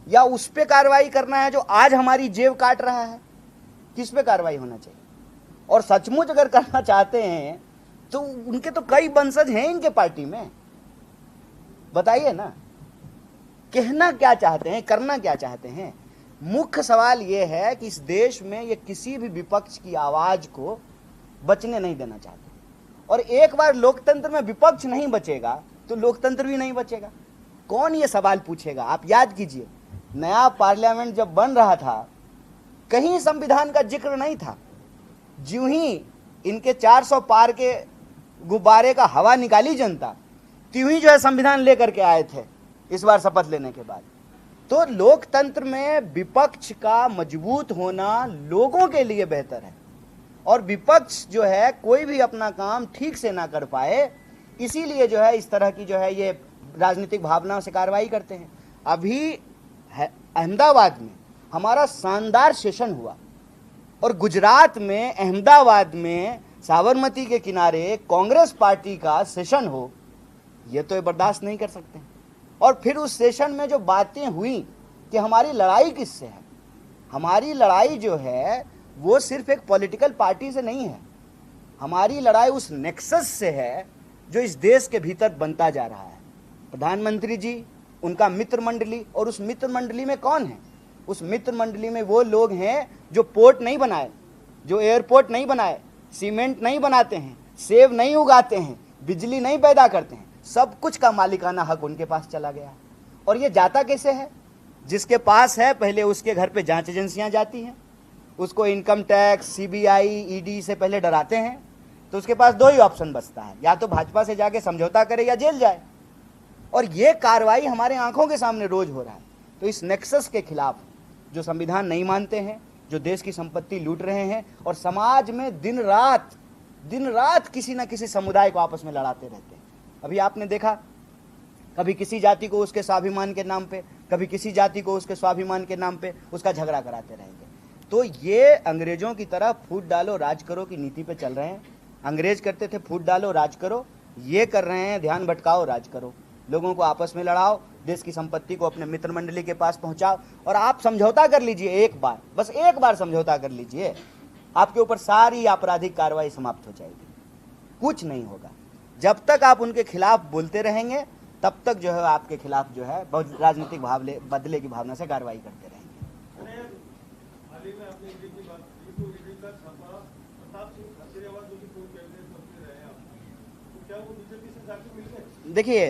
या उस पे कार्रवाई करना है जो आज हमारी जेब काट रहा है? किस पे कार्रवाई होना चाहिए? और सचमुच अगर करना चाहते हैं तो उनके तो कई वंशज हैं इनके पार्टी में, बताइए ना, कहना क्या चाहते हैं, करना क्या चाहते हैं? मुख्य सवाल यह है कि इस देश में ये किसी भी विपक्ष की आवाज को बचने नहीं देना चाहते, और एक बार लोकतंत्र में विपक्ष नहीं बचेगा तो लोकतंत्र भी नहीं बचेगा। कौन ये सवाल पूछेगा? आप याद कीजिए, नया पार्लियामेंट जब बन रहा था कहीं संविधान का जिक्र नहीं था। ज्यों ही इनके 400 पार के गुब्बारे का हवा निकाली जनता, त्यों ही जो है संविधान लेकर के आए थे इस बार शपथ लेने के बाद। तो लोकतंत्र में विपक्ष का मजबूत होना लोगों के लिए बेहतर है, और विपक्ष जो है कोई भी अपना काम ठीक से ना कर पाए, इसीलिए जो है इस तरह की जो है ये राजनीतिक भावनाओं से कार्रवाई करते हैं। अभी अहमदाबाद में हमारा शानदार सेशन हुआ, और गुजरात में अहमदाबाद में साबरमती के किनारे कांग्रेस पार्टी का सेशन हो, ये तो बर्दाश्त नहीं कर सकते। और फिर उस सेशन में जो बातें हुई कि हमारी लड़ाई किससे है, हमारी लड़ाई जो है वो सिर्फ एक पॉलिटिकल पार्टी से नहीं है, हमारी लड़ाई उस नेक्सस से है जो इस देश के भीतर बनता जा रहा है। प्रधानमंत्री जी, उनका मित्र मंडली, और उस मित्र मंडली में कौन है? उस मित्र मंडली में वो लोग हैं जो पोर्ट नहीं बनाए, जो एयरपोर्ट नहीं बनाए, सीमेंट नहीं बनाते हैं, सेब नहीं उगाते हैं, बिजली नहीं पैदा करते हैं, सब कुछ का मालिकाना हक उनके पास चला गया। और ये जाता कैसे है? जिसके पास है पहले उसके घर पे जांच एजेंसियां जाती हैं, उसको इनकम टैक्स, सीबीआई, ईडी से पहले डराते हैं, तो उसके पास 2 ही ऑप्शन बचता है, या तो भाजपा से जाके समझौता करे या जेल जाए। और ये कार्रवाई हमारे आंखों के सामने रोज हो रहा है। तो इस नेक्सस के खिलाफ जो संविधान नहीं मानते हैं, जो देश की संपत्ति लूट रहे हैं, और समाज में दिन रात किसी न किसी समुदाय को आपस में लड़ाते रहते हैं। अभी आपने देखा, कभी किसी जाति को उसके स्वाभिमान के नाम पे, कभी किसी जाति को उसके स्वाभिमान के नाम पे उसका झगड़ा कराते रहेंगे। तो ये अंग्रेजों की तरह फूट डालो राज करो की नीति पे चल रहे हैं। अंग्रेज करते थे फूट डालो राज करो, ये कर रहे हैं ध्यान भटकाओ राज करो, लोगों को आपस में लड़ाओ, देश की संपत्ति को अपने मित्र मंडली के पास पहुंचाओ और आप समझौता कर लीजिए, एक बार, बस एक बार समझौता कर लीजिए, आपके ऊपर सारी आपराधिक कार्रवाई समाप्त हो जाएगी, कुछ नहीं होगा। जब तक आप उनके खिलाफ बोलते रहेंगे तब तक जो है आपके खिलाफ जो है बहुत राजनीतिक बदले की भावना से कार्रवाई करते रहेंगे। हाल ही में आपने ईडी की बात की, तो ईडी का छापा प्रताप सिंह खाचरियावाल जो कि पूर्व कैबिनेट मंत्री रहे हैं, तो क्या वो बीजेपी से जाके मिल गए? देखिए,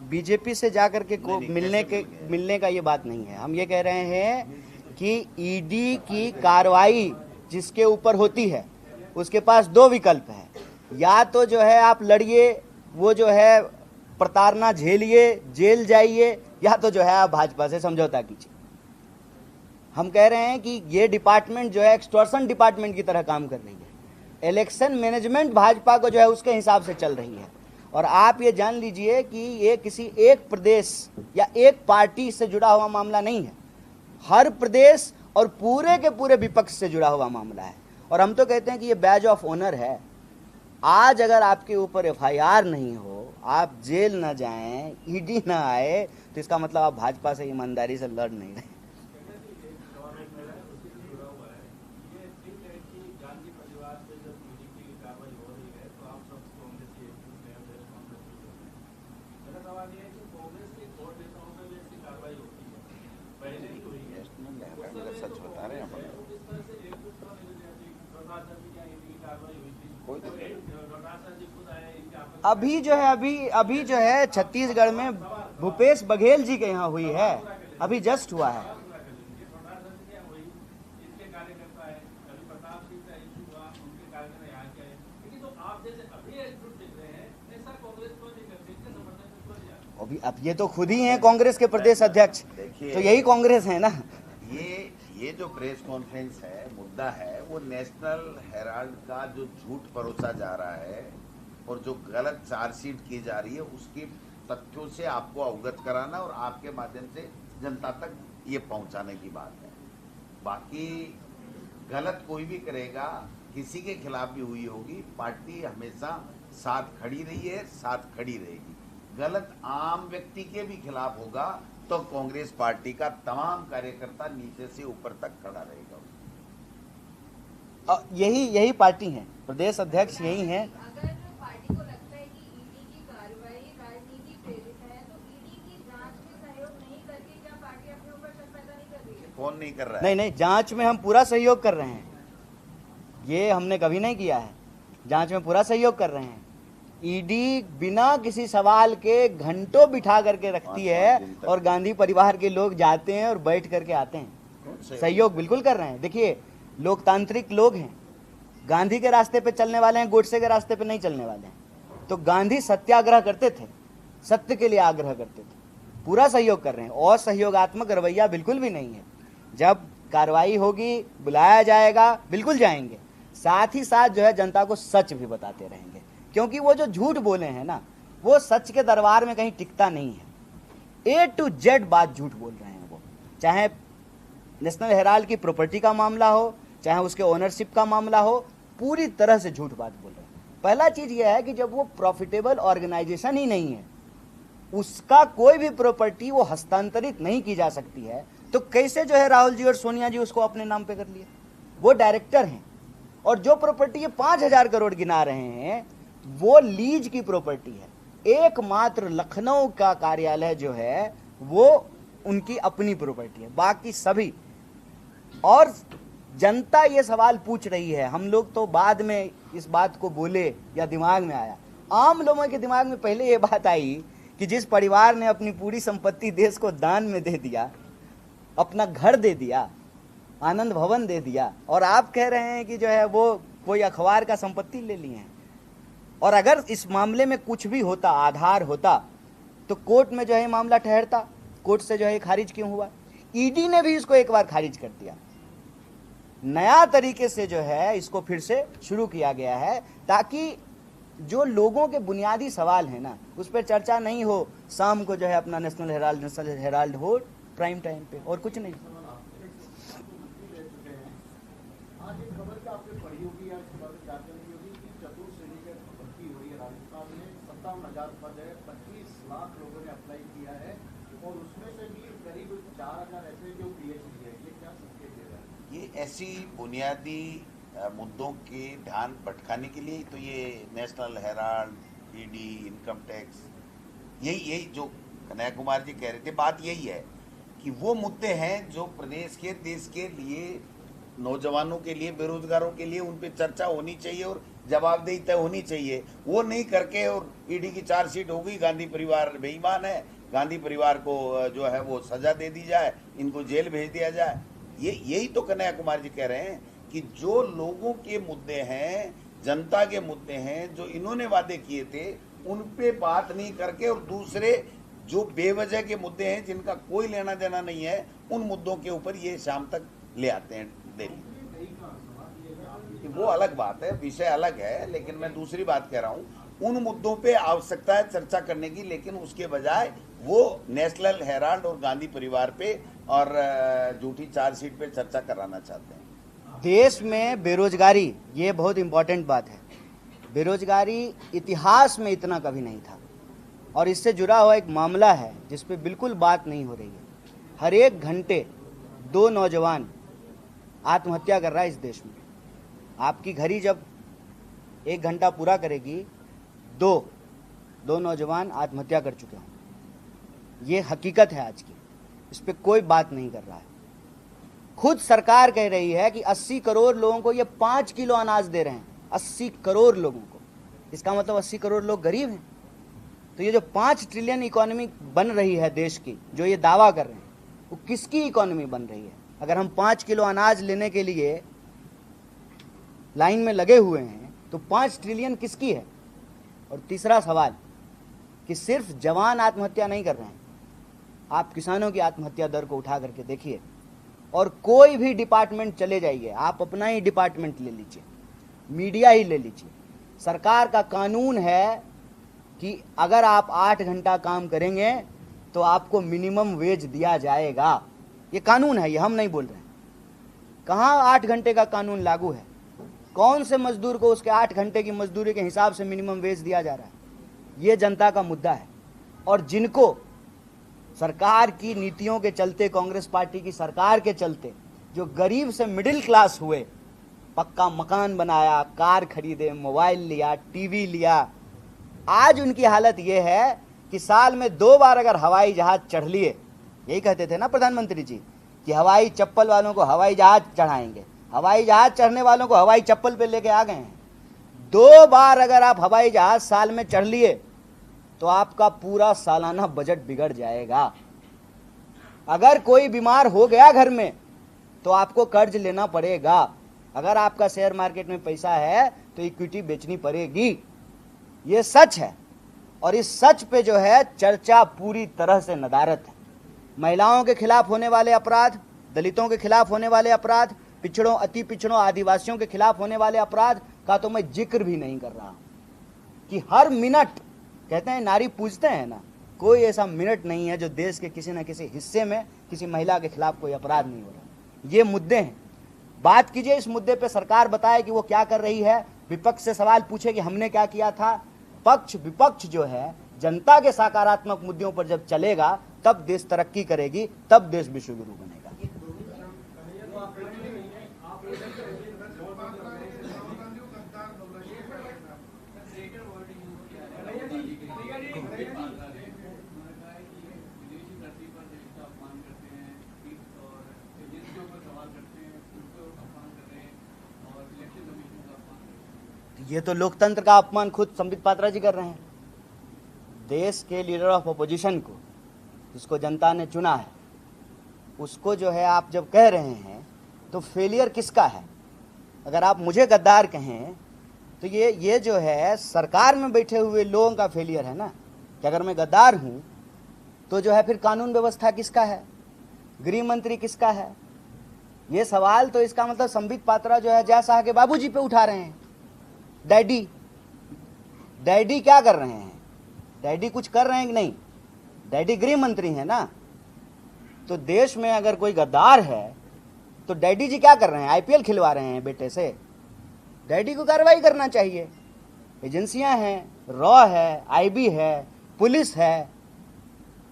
बीजेपी से जाकर के को नहीं, मिलने का ये बात नहीं है। हम ये कह रहे हैं कि ईडी की कार्रवाई जिसके ऊपर होती है उसके पास दो विकल्प है, या तो जो है आप लड़िए, वो जो है प्रताड़ना झेलिए, जेल जाइए, या तो जो है आप भाजपा से समझौता कीजिए। हम कह रहे हैं कि ये डिपार्टमेंट जो है एक्सटॉर्शन डिपार्टमेंट की तरह काम कर रही है। इलेक्शन मैनेजमेंट भाजपा को जो है उसके हिसाब से चल रही है, और आप ये जान लीजिए कि ये किसी एक प्रदेश या एक पार्टी से जुड़ा हुआ मामला नहीं है, हर प्रदेश और पूरे के पूरे विपक्ष से जुड़ा हुआ मामला है। और हम तो कहते हैं कि ये बैज ऑफ ऑनर है। आज अगर आपके ऊपर एफआईआर नहीं हो, आप जेल ना जाएं, ईडी ना आए, तो इसका मतलब आप भाजपा से ईमानदारी से लड़ नहीं रहे। सच बता रहे हैं अपन। अभी जो है अभी जो है छत्तीसगढ़ में भूपेश बघेल जी के यहाँ हुई है, अभी जस्ट हुआ है। अभी अब ये तो खुद ही हैं कांग्रेस के प्रदेश अध्यक्ष, देखिए, तो यही कांग्रेस है ना। ये जो प्रेस कॉन्फ्रेंस है, मुद्दा है वो नेशनल हेराल्ड का जो झूठ परोसा जा रहा है और जो गलत चार्जशीट की जा रही है उसके तथ्यों से आपको अवगत कराना और आपके माध्यम से जनता तक ये पहुंचाने की बात है। बाकी गलत कोई भी करेगा, किसी के खिलाफ भी हुई होगी, पार्टी हमेशा साथ खड़ी रही है, साथ खड़ी रहेगी। गलत आम व्यक्ति के भी खिलाफ होगा तो कांग्रेस पार्टी का तमाम कार्यकर्ता नीचे से ऊपर तक खड़ा रहेगा। यही पार्टी है, प्रदेश अध्यक्ष यही हैं। अगर पार्टी को लगता है कि ईडी की कार्रवाई राजनीति प्रेरित है, तो ईडी की जांच में सहयोग नहीं करके क्या पार्टी अपने ऊपर शक पैदा नहीं कर रही है? कौन नहीं कर रहा है? नहीं, जांच में हम पूरा सहयोग कर रहे हैं, ये हमने कभी नहीं किया है। जांच में पूरा सहयोग कर रहे हैं। ईडी बिना किसी सवाल के घंटों बिठा करके रखती है और गांधी परिवार के लोग जाते हैं और बैठ करके आते हैं। सहयोग बिल्कुल कर रहे हैं। देखिए, लोकतांत्रिक लोग हैं, गांधी के रास्ते पे चलने वाले हैं, गोडसे के रास्ते पे नहीं चलने वाले हैं। तो गांधी सत्याग्रह करते थे, सत्य के लिए आग्रह करते थे। पूरा सहयोग कर रहे हैं और सहयोगात्मक रवैया बिल्कुल भी नहीं है। जब कार्रवाई होगी, बुलाया जाएगा, बिल्कुल जाएंगे। साथ ही साथ जो है जनता को सच भी बताते रहेंगे, क्योंकि वो जो झूठ बोले हैं ना, वो सच के दरबार में कहीं टिकता नहीं है। A to Z बात झूठ बोल रहे हैं वो, चाहे नेशनल हेराल्ड की प्रॉपर्टी का मामला हो, चाहे उसके ओनरशिप का मामला हो, पूरी तरह से झूठ बात बोल रहे हैं। पहला चीज ये है कि जब वो प्रॉफिटेबल ऑर्गेनाइजेशन ही नहीं है, उसका कोई भी प्रॉपर्टी वो हस्तांतरित नहीं की जा सकती है, तो कैसे जो है राहुल जी और सोनिया जी उसको अपने नाम पे कर लिए? वो डायरेक्टर हैं, और जो प्रॉपर्टी ये 5,000 करोड़ गिना रहे हैं वो लीज की प्रॉपर्टी है। एकमात्र लखनऊ का कार्यालय जो है वो उनकी अपनी प्रॉपर्टी है, बाकी सभी। और जनता ये सवाल पूछ रही है, हम लोग तो बाद में इस बात को बोले या दिमाग में आया, आम लोगों के दिमाग में पहले ये बात आई कि जिस परिवार ने अपनी पूरी संपत्ति देश को दान में दे दिया, अपना घर दे दिया, आनंद भवन दे दिया, और आप कह रहे हैं कि जो है वो कोई अखबार का संपत्ति ले लिए हैं। और अगर इस मामले में कुछ भी होता, आधार होता, तो कोर्ट में जो है मामला ठहरता, कोर्ट से जो है खारिज क्यों हुआ? ईडी ने भी इसको एक बार खारिज कर दिया। नया तरीके से जो है इसको फिर से शुरू किया गया है, ताकि जो लोगों के बुनियादी सवाल है ना, उस पर चर्चा नहीं हो। शाम को जो है अपना नेशनल हेराल्ड हो प्राइम टाइम पे, और कुछ नहीं। आज एक खबर का आपने पढ़ी होगी या इसके बारे में जानकारी होगी कि चतुर्थ श्रेणी की भर्ती हो रही है राजस्थान में। 57,000 पद है, 25 लाख लोगों ने अप्लाई किया है। और उसमें से भी करीब 4000 ऐसे जो पीएचडी है, ये क्या संकेत दे रहा है? ये ऐसी बुनियादी मुद्दों के ध्यान भटकाने के लिए तो ये national Herald, ED, income tax, यही जो कन्हैया कुमार जी कह रहे थे, बात यही है कि वो मुद्दे हैं जो प्रदेश के, देश के लिए, नौजवानों के लिए, बेरोजगारों के लिए उन पे चर्चा होनी चाहिए और जवाबदेही तय होनी चाहिए। वो नहीं करके और ईडी की चार्जशीट हो गई, गांधी परिवार बेईमान है, गांधी परिवार को जो है वो सजा दे दी जाए, इनको जेल भेज दिया जाए। यही तो कन्हैया कुमार जी कह रहे हैं कि जो लोगों के मुद्दे हैं, जनता के मुद्दे हैं, जो इन्होंने वादे किए थे उन पे बात नहीं करके और दूसरे जो बेवजह के मुद्दे हैं जिनका कोई लेना देना नहीं है, उन मुद्दों के ऊपर ये शाम तक ले आते हैं दिल्ली। वो अलग बात है, विषय अलग है, लेकिन मैं दूसरी बात कह रहा हूँ, उन मुद्दों पे आवश्यकता है चर्चा करने की, लेकिन उसके बजाय वो नेशनल हेराल्ड और गांधी परिवार पे और झूठी चार्जशीट पे चर्चा कराना चाहते हैं। देश में बेरोजगारी, ये बहुत इंपॉर्टेंट बात है, बेरोजगारी इतिहास में इतना कभी नहीं था और इससे जुड़ा हुआ एक मामला है जिस पे बिल्कुल बात नहीं हो रही है। हर एक घंटे 2 नौजवान आत्महत्या कर रहा है इस देश में। आपकी घड़ी जब 1 घंटा पूरा करेगी, दो नौजवान आत्महत्या कर चुके हैं। ये हकीकत है आज की, इस पे कोई बात नहीं कर रहा है। खुद सरकार कह रही है कि 80 करोड़ लोगों को ये 5 किलो अनाज दे रहे हैं, 80 करोड़ लोगों को। इसका मतलब 80 करोड़ लोग गरीब हैं। तो ये जो 5 ट्रिलियन इकोनॉमी बन रही है देश की, जो ये दावा कर रहे हैं, वो किसकी इकोनॉमी बन रही है? अगर हम 5 किलो अनाज लेने के लिए लाइन में लगे हुए हैं तो 5 ट्रिलियन किसकी है? और तीसरा सवाल कि सिर्फ जवान आत्महत्या नहीं कर रहे हैं, आप किसानों की आत्महत्या दर को उठा करके देखिए और कोई भी डिपार्टमेंट चले जाइए, आप अपना ही डिपार्टमेंट ले लीजिए, मीडिया ही ले लीजिए। सरकार का कानून है कि अगर आप 8 घंटा काम करेंगे तो आपको मिनिमम वेज दिया जाएगा। ये कानून है, ये हम नहीं बोल रहे हैं। कहाँ 8 घंटे का कानून लागू है? कौन से मजदूर को उसके 8 घंटे की मजदूरी के हिसाब से मिनिमम वेज दिया जा रहा है? ये जनता का मुद्दा है। और जिनको सरकार की नीतियों के चलते, कांग्रेस पार्टी की सरकार के चलते, जो गरीब से मिडिल क्लास हुए, पक्का मकान बनाया, कार खरीदे, मोबाइल लिया, टीवी लिया, आज उनकी हालत ये है कि साल में 2 बार अगर हवाई जहाज चढ़ लिए, यही कहते थे ना प्रधानमंत्री जी कि हवाई चप्पल वालों को हवाई जहाज चढ़ाएंगे, हवाई जहाज चढ़ने वालों को हवाई चप्पल पे लेके आ गए हैं। 2 बार अगर आप हवाई जहाज साल में चढ़ लिए तो आपका पूरा सालाना बजट बिगड़ जाएगा। अगर कोई बीमार हो गया घर में तो आपको कर्ज लेना पड़ेगा। अगर आपका शेयर मार्केट में पैसा है तो इक्विटी बेचनी पड़ेगी। ये सच है और इस सच पे जो है चर्चा पूरी तरह से नदारत है। महिलाओं के खिलाफ होने वाले अपराध, दलितों के खिलाफ होने वाले अपराध, पिछड़ों, अति पिछड़ों, आदिवासियों के खिलाफ होने वाले अपराध का तो मैं जिक्र भी नहीं कर रहा कि हर मिनट, कहते हैं नारी पूजते हैं ना, कोई ऐसा मिनट नहीं है जो देश के किसी न किसी हिस्से में किसी महिला के खिलाफ कोई अपराध नहीं हो रहा। ये मुद्दे हैं, बात कीजिए इस मुद्दे पे, सरकार बताए कि वो क्या कर रही है, विपक्ष से सवाल पूछे कि हमने क्या किया था। पक्ष विपक्ष जो है जनता के सकारात्मक मुद्दों पर जब चलेगा तब देश तरक्की करेगी, तब देश विश्वगुरु बनेगा। ये तो लोकतंत्र का अपमान खुद संबित पात्रा जी कर रहे हैं। देश के लीडर ऑफ अपोजिशन को, जिसको जनता ने चुना है, उसको जो है आप जब कह रहे हैं तो फेलियर किसका है? अगर आप मुझे गद्दार कहें तो ये जो है सरकार में बैठे हुए लोगों का फेलियर है ना, कि अगर मैं गद्दार हूं तो जो है फिर कानून व्यवस्था किसका है, गृह मंत्री किसका है? ये सवाल तो इसका मतलब संबित पात्रा जो है जय शाह के बाबूजी पे उठा रहे हैं। डैडी क्या कर रहे हैं? डैडी कुछ कर रहे हैं कि नहीं? डैडी गृह मंत्री है ना। तो देश में अगर कोई गद्दार है तो डैडी जी क्या कर रहे हैं? आईपीएल खिलवा रहे हैं बेटे से। डैडी को कार्रवाई करना चाहिए। एजेंसियां हैं, रॉ है, आईबी है, पुलिस है,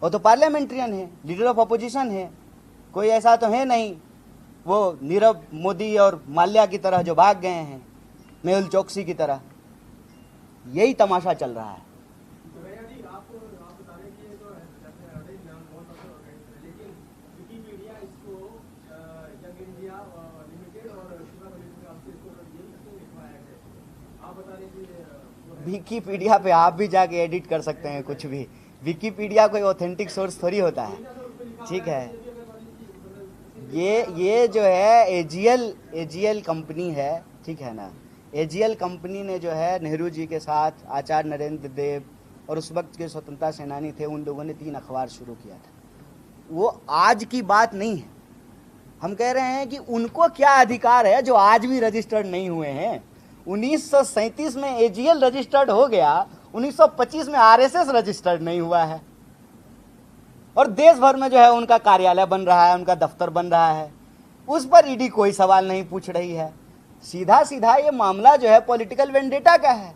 वो तो पार्लियामेंट्रियन है, लीडर ऑफ अपोजिशन है, कोई ऐसा तो है नहीं वो नीरव मोदी और माल्या की तरह जो भाग गए हैं, मेहुल चोकसी की तरह। यही तमाशा चल रहा है। तो भैया जी आप बता रहे कि ये जो है लेकिन विकिपीडिया इसको यंग इंडिया लिमिटेड और शिवा लिमिटेड आपसे इसको ये लिखवाया है। आप बता रहे कि विकिपीडिया पे आप भी जाके एडिट कर सकते हैं कुछ भी। विकिपीडिया कोई ऑथेंटिक सोर्स थोड़ी होता है, ठीक है। ये जो है एजीएल कंपनी है, ठीक है ना। एजीएल कंपनी ने जो है नेहरू जी के साथ आचार्य नरेंद्र देव और उस वक्त के स्वतंत्रता सेनानी थे, उन लोगों ने 3 अखबार शुरू किया था। वो आज की बात नहीं है। हम कह रहे हैं कि उनको क्या अधिकार है जो आज भी रजिस्टर्ड नहीं हुए हैं। 1937 में एजीएल रजिस्टर्ड हो गया, 1925 में आरएसएस रजिस्टर्ड नहीं हुआ है, और देश भर में जो है उनका कार्यालय बन रहा है, उनका दफ्तर बन रहा है। उस पर ईडी कोई सवाल नहीं पूछ रही है। सीधा सीधा ये मामला जो है पॉलिटिकल वेंडेटा का है,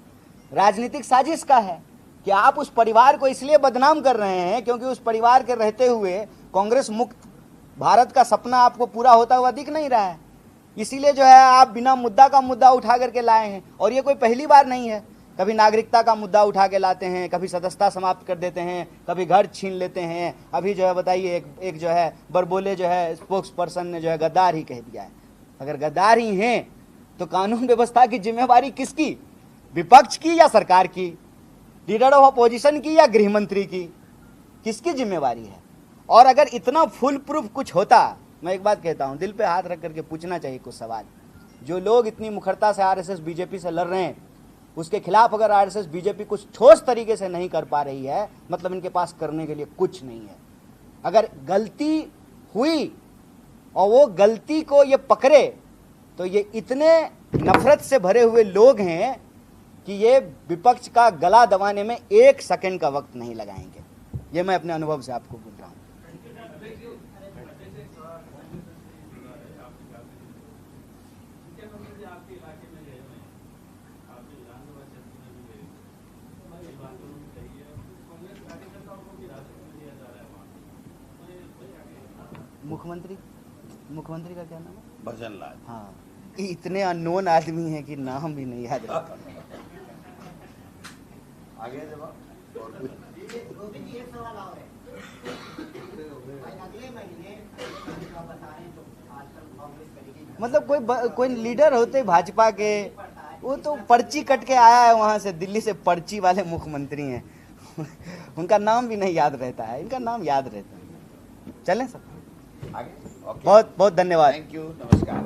राजनीतिक साजिश का है कि आप उस परिवार को इसलिए बदनाम कर रहे हैं क्योंकि उस परिवार के रहते हुए कांग्रेस मुक्त भारत का सपना आपको पूरा होता हुआ दिख नहीं रहा है। इसीलिए जो है आप बिना मुद्दा का मुद्दा उठा करके लाए हैं। और ये कोई पहली बार नहीं है, कभी नागरिकता का मुद्दा उठा के लाते हैं, कभी सदस्यता समाप्त कर देते हैं, कभी घर छीन लेते हैं। अभी जो है बताइए एक जो है बरबोले जो है स्पोक्स पर्सन ने जो है गद्दार ही कह दिया है। अगर गद्दार ही हैं तो कानून व्यवस्था की जिम्मेवारी किसकी? विपक्ष की या सरकार की? लीडर ऑफ अपोजिशन की या गृह मंत्री की? किसकी जिम्मेवारी है? और अगर इतना फुल प्रूफ कुछ होता, मैं एक बात कहता हूं, दिल पे हाथ रख करके पूछना चाहिए कुछ सवाल। जो लोग इतनी मुखरता से आरएसएस बीजेपी से लड़ रहे हैं, उसके खिलाफ अगर आरएसएस बीजेपी कुछ ठोस तरीके से नहीं कर पा रही है, मतलब इनके पास करने के लिए कुछ नहीं है। अगर गलती हुई और वो गलती को ये पकड़े तो ये इतने नफरत से भरे हुए लोग हैं कि ये विपक्ष का गला दबाने में 1 सेकंड का वक्त नहीं लगाएंगे। ये मैं अपने अनुभव से आपको बोल रहा हूँ। मुख्यमंत्री का क्या नाम है? भजन लाल। हाँ, इतने अननोन आदमी हैं कि नाम भी नहीं याद रहता। आगे जवाब और कुछ गोविंद जी एक सवाल और है। अगले महीने आप बता रहे हैं तो आजकल कांग्रेस करेगी, मतलब कोई लीडर होते भाजपा के, वो तो पर्ची कट के आया है वहां से, दिल्ली से पर्ची वाले मुख्यमंत्री हैं। उनका नाम भी नहीं याद रहता है, इनका नाम याद रहता है। चलें सर, आगे। ओके, बहुत बहुत धन्यवाद। थैंक यू, नमस्कार।